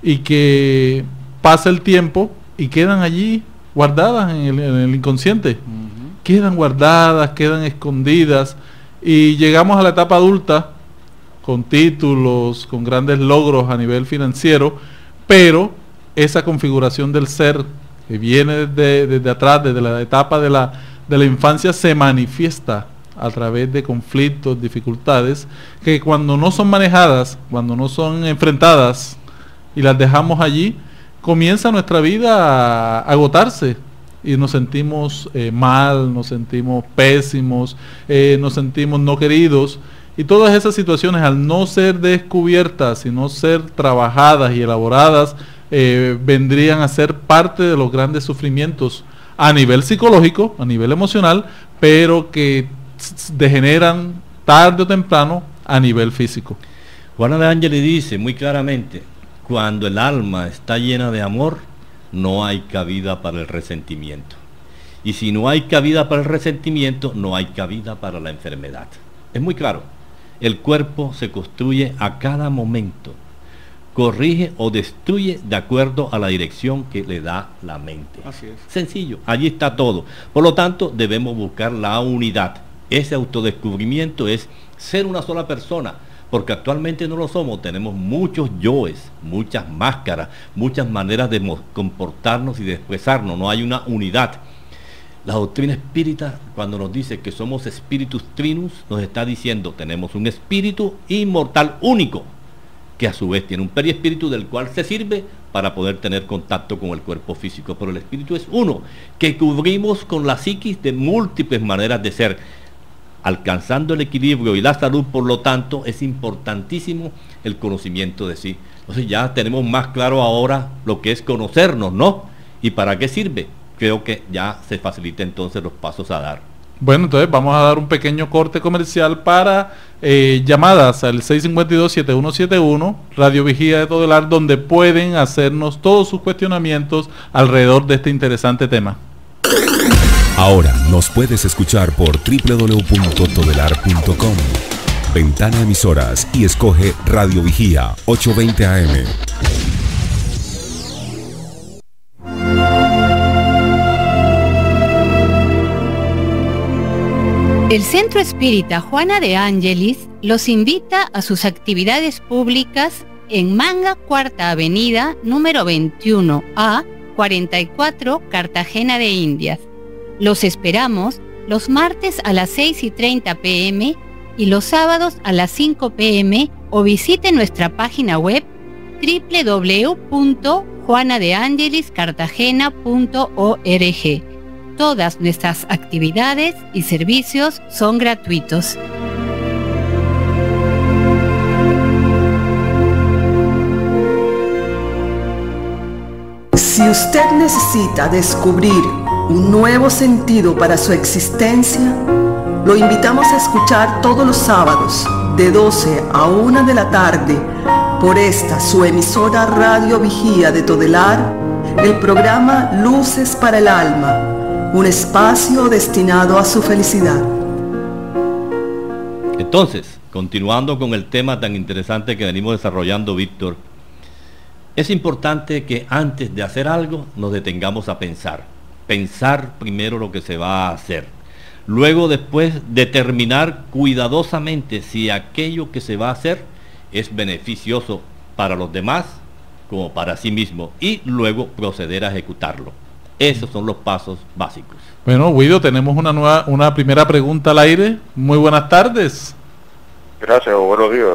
D: y que pasa el tiempo y quedan allí guardadas en el inconsciente. Quedan guardadas, quedan escondidas, y llegamos a la etapa adulta con títulos, con grandes logros a nivel financiero, pero esa configuración del ser que viene desde atrás, desde la etapa de la infancia, se manifiesta a través de conflictos, dificultades, que cuando no son manejadas, cuando no son enfrentadas y las dejamos allí, comienza nuestra vida a agotarse y nos sentimos mal, nos sentimos pésimos, nos sentimos no queridos, y todas esas situaciones, al no ser descubiertas y no ser trabajadas y elaboradas, vendrían a ser parte de los grandes sufrimientos a nivel psicológico, a nivel emocional, pero que degeneran tarde o temprano a nivel físico.
C: Juana de Ángeles dice muy claramente: cuando el alma está llena de amor, no hay cabida para el resentimiento. Y si no hay cabida para el resentimiento, no hay cabida para la enfermedad. Es muy claro. El cuerpo se construye a cada momento, corrige o destruye de acuerdo a la dirección que le da la mente.
B: Así es.
C: Sencillo, allí está todo. Por lo tanto, debemos buscar la unidad. Ese autodescubrimiento es ser una sola persona, porque actualmente no lo somos. Tenemos muchos yoes, muchas máscaras, muchas maneras de comportarnos y de expresarnos. No hay una unidad. La doctrina espírita, cuando nos dice que somos spiritus trinus, nos está diciendo, tenemos un espíritu inmortal único, que a su vez tiene un perispíritu del cual se sirve para poder tener contacto con el cuerpo físico, pero el espíritu es uno, que cubrimos con la psiquis de múltiples maneras de ser, alcanzando el equilibrio y la salud. Por lo tanto, es importantísimo el conocimiento de sí. Entonces ya tenemos más claro ahora lo que es conocernos, ¿no? ¿Y para qué sirve? Creo que ya se facilita entonces los pasos a dar.
D: Bueno, entonces vamos a dar un pequeño corte comercial para llamadas al 652-7171, Radio Vigía de Todelar, donde pueden hacernos todos sus cuestionamientos alrededor de este interesante tema.
E: Ahora nos puedes escuchar por www.todelar.com. Ventana Emisoras y escoge Radio Vigía 820 AM.
A: El Centro Espírita Juana de Ángelis los invita a sus actividades públicas en Manga, Cuarta Avenida, número 21A, 44, Cartagena de Indias. Los esperamos los martes a las 6:30 p.m. y los sábados a las 5 p.m. o visite nuestra página web www.juanadeangeliscartagena.org. Todas nuestras actividades y servicios son gratuitos.
F: Si usted necesita descubrir un nuevo sentido para su existencia, lo invitamos a escuchar todos los sábados de 12 a 1 de la tarde por esta su emisora Radio Vigía de Todelar, el programa Luces para el Alma, un espacio destinado a su felicidad.
C: Entonces, continuando con el tema tan interesante que venimos desarrollando, Víctor, es importante que antes de hacer algo nos detengamos a pensar. Pensar primero lo que se va a hacer. Luego, después, determinar cuidadosamente si aquello que se va a hacer es beneficioso para los demás como para sí mismo, y luego proceder a ejecutarlo. Esos son los pasos básicos.
D: Bueno, Guido, tenemos una primera pregunta al aire. Muy buenas tardes.
G: Gracias, buenos días,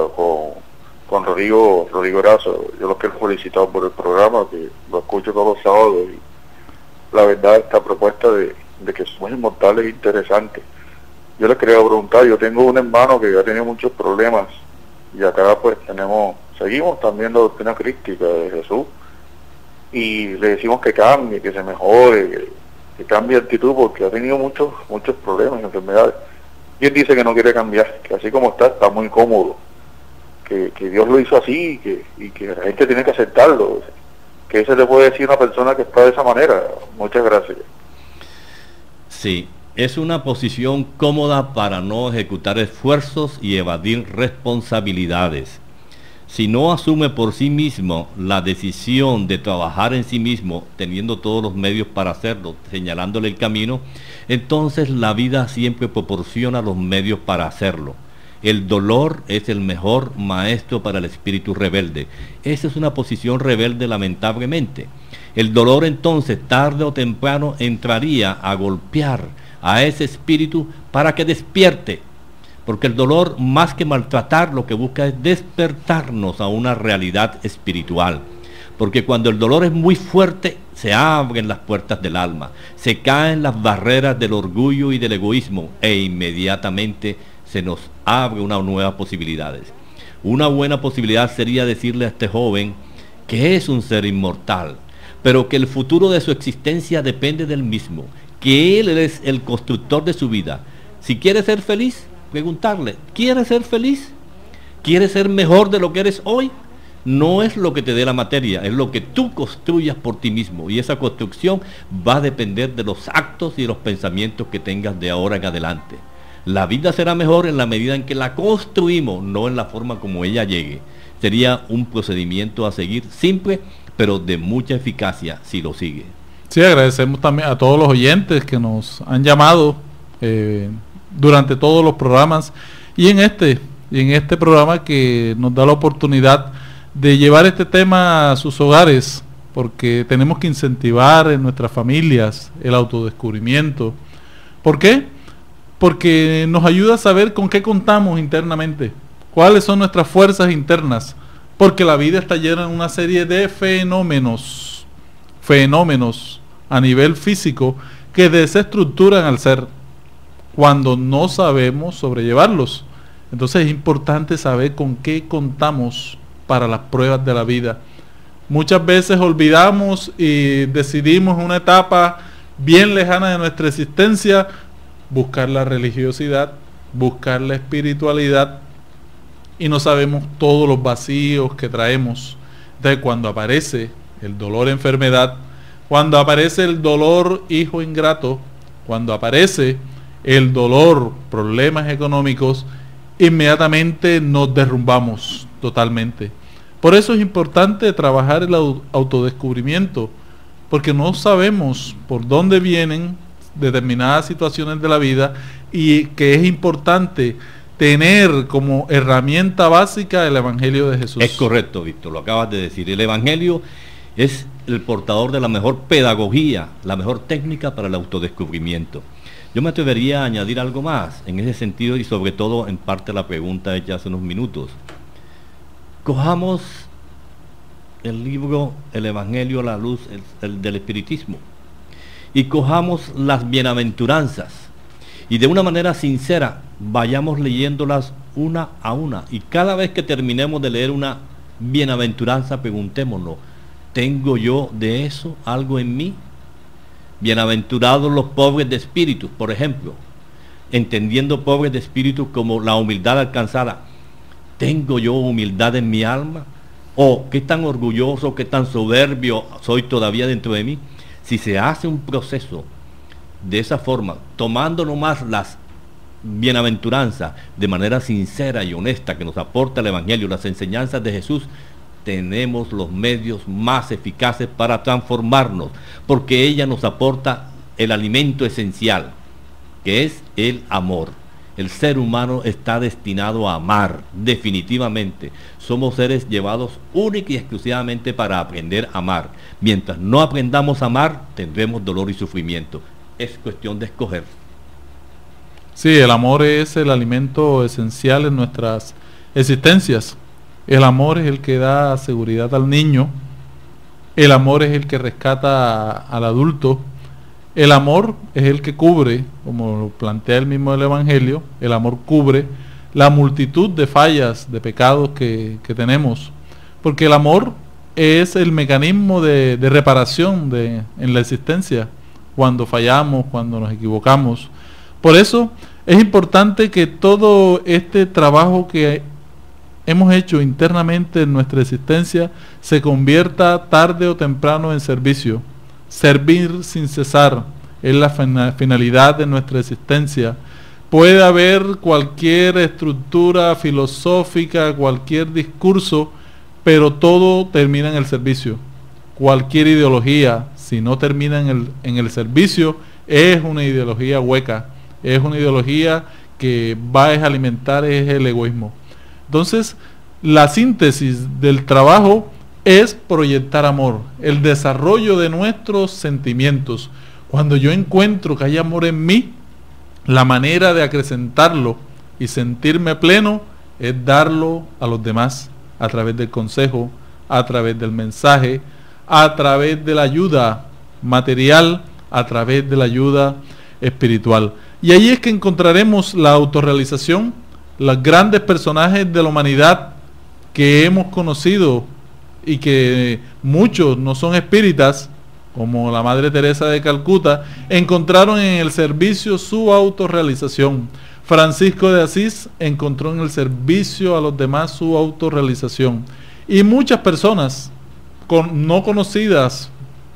G: con Rodrigo Erazo. Yo los quiero felicitar por el programa, que lo escucho todos los sábados, y la verdad esta propuesta de que somos inmortales es interesante. Yo les quería preguntar, yo tengo un hermano que ha tenido muchos problemas, y acá pues seguimos también la doctrina crística de Jesús, y le decimos que cambie, que se mejore, que cambie de actitud, porque ha tenido muchos problemas, enfermedades, y él dice que no quiere cambiar, que así como está muy cómodo, que Dios lo hizo así, y que la gente tiene que aceptarlo. ¿Qué se le puede decir a una persona que está de esa manera? Muchas gracias.
C: Sí, es una posición cómoda para no ejecutar esfuerzos y evadir responsabilidades. Si no asume por sí mismo la decisión de trabajar en sí mismo, teniendo todos los medios para hacerlo, señalándole el camino, entonces la vida siempre proporciona los medios para hacerlo. El dolor es el mejor maestro para el espíritu rebelde. Esa es una posición rebelde, lamentablemente. El dolor entonces, tarde o temprano, entraría a golpear a ese espíritu para que despierte. Porque el dolor, más que maltratar, lo que busca es despertarnos a una realidad espiritual. Porque cuando el dolor es muy fuerte, se abren las puertas del alma, se caen las barreras del orgullo y del egoísmo, e inmediatamente se nos abre unas nuevas posibilidades. Una buena posibilidad sería decirle a este joven que es un ser inmortal, pero que el futuro de su existencia depende del mismo, que él es el constructor de su vida. Si quiere ser feliz, preguntarle, ¿quieres ser feliz? ¿Quieres ser mejor de lo que eres hoy? No es lo que te dé la materia, es lo que tú construyas por ti mismo, y esa construcción va a depender de los actos y de los pensamientos que tengas de ahora en adelante. La vida será mejor en la medida en que la construimos, no en la forma como ella llegue. Sería un procedimiento a seguir simple, pero de mucha eficacia si lo sigue.
D: Sí, agradecemos también a todos los oyentes que nos han llamado durante todos los programas, y en este programa que nos da la oportunidad de llevar este tema a sus hogares, porque tenemos que incentivar en nuestras familias el autodescubrimiento. ¿Por qué? Porque nos ayuda a saber con qué contamos internamente, cuáles son nuestras fuerzas internas, porque la vida está llena de una serie de fenómenos a nivel físico que desestructuran al ser cuando no sabemos sobrellevarlos. Entonces es importante saber con qué contamos para las pruebas de la vida. Muchas veces olvidamos y decidimos en una etapa bien lejana de nuestra existencia buscar la religiosidad, buscar la espiritualidad, y no sabemos todos los vacíos que traemos. Entonces cuando aparece el dolor enfermedad, cuando aparece el dolor hijo ingrato, cuando aparece el dolor problemas económicos, inmediatamente nos derrumbamos totalmente. Por eso es importante trabajar el autodescubrimiento, porque no sabemos por dónde vienen determinadas situaciones de la vida, y que es importante tener como herramienta básica el Evangelio de Jesús.
C: Es correcto, Víctor, lo acabas de decir. El Evangelio es el portador de la mejor pedagogía, la mejor técnica para el autodescubrimiento. Yo me atrevería a añadir algo más en ese sentido, y sobre todo en parte la pregunta hecha hace unos minutos. Cojamos el libro, el Evangelio a la luz el del Espiritismo, y cojamos las bienaventuranzas, y de una manera sincera vayamos leyéndolas una a una, y cada vez que terminemos de leer una bienaventuranza preguntémonos, ¿tengo yo de eso algo en mí? Bienaventurados los pobres de espíritu, por ejemplo, entendiendo pobres de espíritu como la humildad alcanzada. ¿Tengo yo humildad en mi alma? ¿O qué tan orgulloso, qué tan soberbio soy todavía dentro de mí? Si se hace un proceso de esa forma, tomando nomás las bienaventuranzas de manera sincera y honesta que nos aporta el Evangelio, las enseñanzas de Jesús, tenemos los medios más eficaces para transformarnos, porque ella nos aporta el alimento esencial, que es el amor. El ser humano está destinado a amar, definitivamente. Somos seres llevados única y exclusivamente para aprender a amar. Mientras no aprendamos a amar, tendremos dolor y sufrimiento. Es cuestión de escoger.
D: Sí, el amor es el alimento esencial en nuestras existencias. El amor es el que da seguridad al niño. El amor es el que rescata al adulto. El amor es el que cubre, como lo plantea el mismo del Evangelio, el amor cubre la multitud de fallas, de pecados que tenemos. Porque el amor es el mecanismo de reparación en la existencia, cuando fallamos, cuando nos equivocamos. Por eso es importante que todo este trabajo que hemos hecho internamente en nuestra existencia se convierta tarde o temprano en servicio. Servir sin cesar es la finalidad de nuestra existencia. Puede haber cualquier estructura filosófica, cualquier discurso, pero todo termina en el servicio. Cualquier ideología, si no termina en el servicio, es una ideología hueca, es una ideología que va a alimentar el egoísmo. Entonces, la síntesis del trabajo es proyectar amor, el desarrollo de nuestros sentimientos. Cuando yo encuentro que hay amor en mí, la manera de acrecentarlo y sentirme pleno es darlo a los demás a través del consejo, a través del mensaje, a través de la ayuda material, a través de la ayuda espiritual. Y ahí es que encontraremos la autorrealización. Los grandes personajes de la humanidad que hemos conocido y que muchos no son espíritas, como la Madre Teresa de Calcuta, encontraron en el servicio su autorrealización. Francisco de Asís encontró en el servicio a los demás su autorrealización. Y muchas personas no conocidas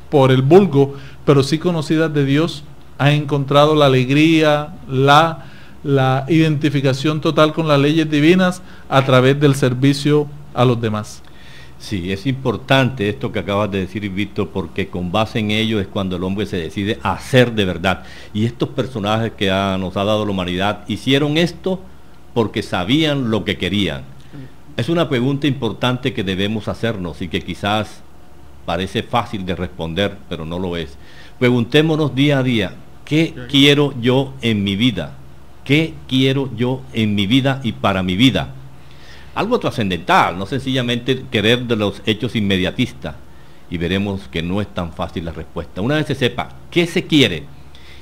D: por el vulgo, pero sí conocidas de Dios, han encontrado la alegría, la identificación total con las leyes divinas a través del servicio a los demás.
C: Sí, es importante esto que acabas de decir, Víctor, porque con base en ello es cuando el hombre se decide a hacer de verdad. Y estos personajes que nos ha dado la humanidad hicieron esto porque sabían lo que querían. Es una pregunta importante que debemos hacernos y que quizás Parece fácil de responder, pero no lo es. Preguntémonos día a día, ¿qué quiero yo en mi vida? ¿Qué quiero yo en mi vida y para mi vida? Algo trascendental, no sencillamente querer de los hechos inmediatistas. Y veremos que no es tan fácil la respuesta. Una vez se sepa qué se quiere,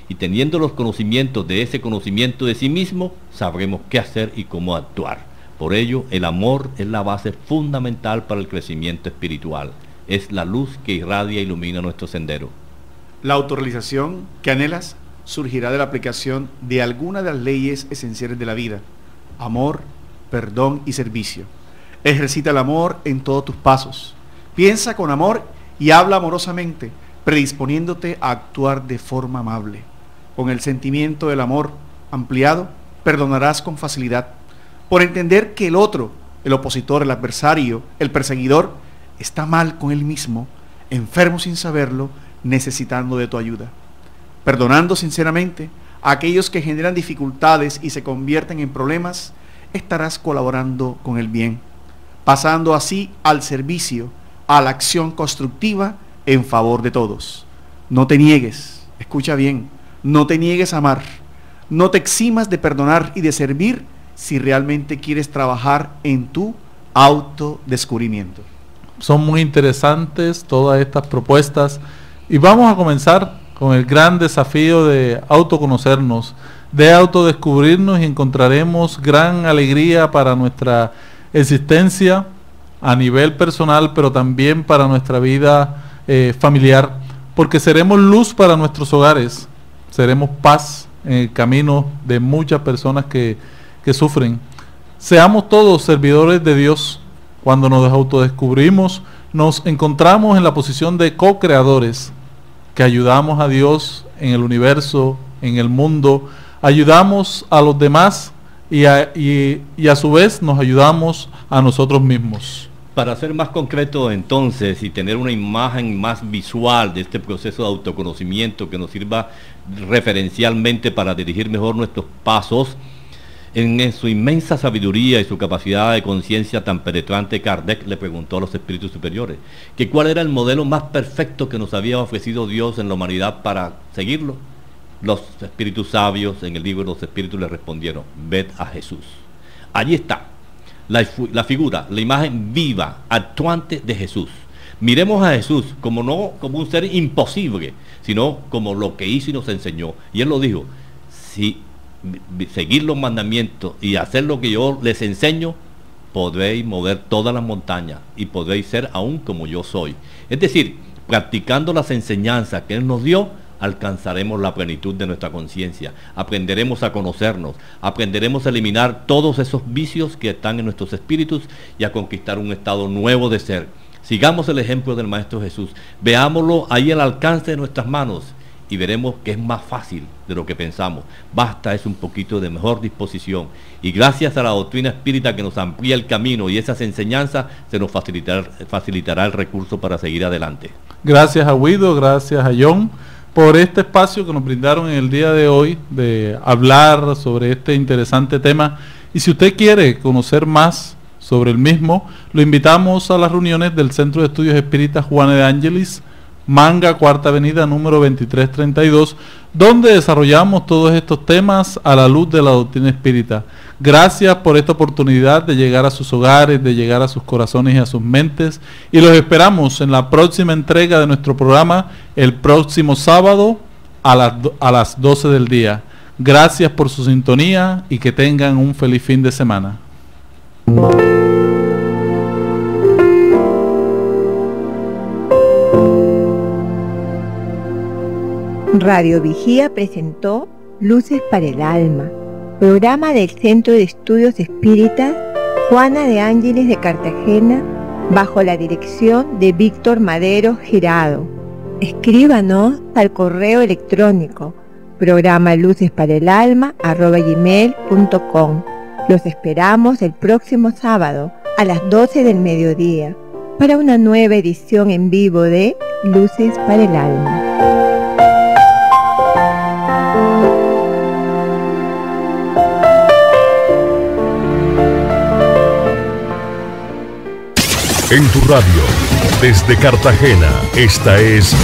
C: y teniendo los conocimientos de ese conocimiento de sí mismo, sabremos qué hacer y cómo actuar. Por ello, el amor es la base fundamental para el crecimiento espiritual. Es la luz que irradia e ilumina nuestro sendero.
B: La autorrealización que anhelas surgirá de la aplicación de alguna de las leyes esenciales de la vida: amor, perdón y servicio. Ejercita el amor en todos tus pasos. Piensa con amor y habla amorosamente, predisponiéndote a actuar de forma amable. Con el sentimiento del amor ampliado, perdonarás con facilidad, por entender que el otro, el opositor, el adversario, el perseguidor, está mal con él mismo, enfermo sin saberlo, necesitando de tu ayuda. Perdonando sinceramente a aquellos que generan dificultades y se convierten en problemas, estarás colaborando con el bien, pasando así al servicio, a la acción constructiva en favor de todos. No te niegues, escucha bien, no te niegues a amar, no te eximas de perdonar y de servir si realmente quieres trabajar en tu autodescubrimiento.
D: Son muy interesantes todas estas propuestas y vamos a comenzar con el gran desafío de autoconocernos, de autodescubrirnos, y encontraremos gran alegría para nuestra existencia a nivel personal, pero también para nuestra vida familiar, porque seremos luz para nuestros hogares, seremos paz en el camino de muchas personas que sufren. Seamos todos servidores de Dios. Cuando nos autodescubrimos, nos encontramos en la posición de co-creadores, que ayudamos a Dios en el universo, en el mundo, ayudamos a los demás y a su vez nos ayudamos a nosotros mismos.
C: Para ser más concreto entonces y tener una imagen más visual de este proceso de autoconocimiento que nos sirva referencialmente para dirigir mejor nuestros pasos, en su inmensa sabiduría y su capacidad de conciencia tan penetrante, Kardec le preguntó a los espíritus superiores que cuál era el modelo más perfecto que nos había ofrecido Dios en la humanidad para seguirlo. Los espíritus sabios en el libro de los espíritus le respondieron: ved a Jesús. Allí está la figura, la imagen viva, actuante de Jesús. Miremos a Jesús como no como un ser imposible, sino como lo que hizo y nos enseñó. Y él lo dijo: si seguir los mandamientos y hacer lo que yo les enseño, podréis mover todas las montañas y podréis ser aún como yo soy. Es decir, practicando las enseñanzas que Él nos dio, alcanzaremos la plenitud de nuestra conciencia, aprenderemos a conocernos, aprenderemos a eliminar todos esos vicios que están en nuestros espíritus y a conquistar un estado nuevo de ser. Sigamos el ejemplo del Maestro Jesús, veámoslo ahí al alcance de nuestras manos y veremos que es más fácil de lo que pensamos. Basta es un poquito de mejor disposición, y gracias a la doctrina espírita que nos amplía el camino y esas enseñanzas, se nos facilitará el recurso para seguir adelante.
D: Gracias a Guido, gracias a John por este espacio que nos brindaron en el día de hoy de hablar sobre este interesante tema. Y si usted quiere conocer más sobre el mismo, lo invitamos a las reuniones del Centro de Estudios Espíritas Juana de Ángelis, Manga, Cuarta Avenida, número 2332, donde desarrollamos todos estos temas a la luz de la doctrina espírita. Gracias por esta oportunidad de llegar a sus hogares, de llegar a sus corazones y a sus mentes, y los esperamos en la próxima entrega de nuestro programa el próximo sábado a las 12 del día. Gracias por su sintonía y que tengan un feliz fin de semana.
H: Radio Vigía presentó Luces para el Alma, programa del Centro de Estudios Espíritas Juana de Ángeles de Cartagena, bajo la dirección de Víctor Madero Girado. Escríbanos al correo electrónico programalucesparaalalma@gmail.com. Los esperamos el próximo sábado a las 12 del mediodía para una nueva edición en vivo de Luces para el Alma.
E: En tu radio, Desde Cartagena, esta es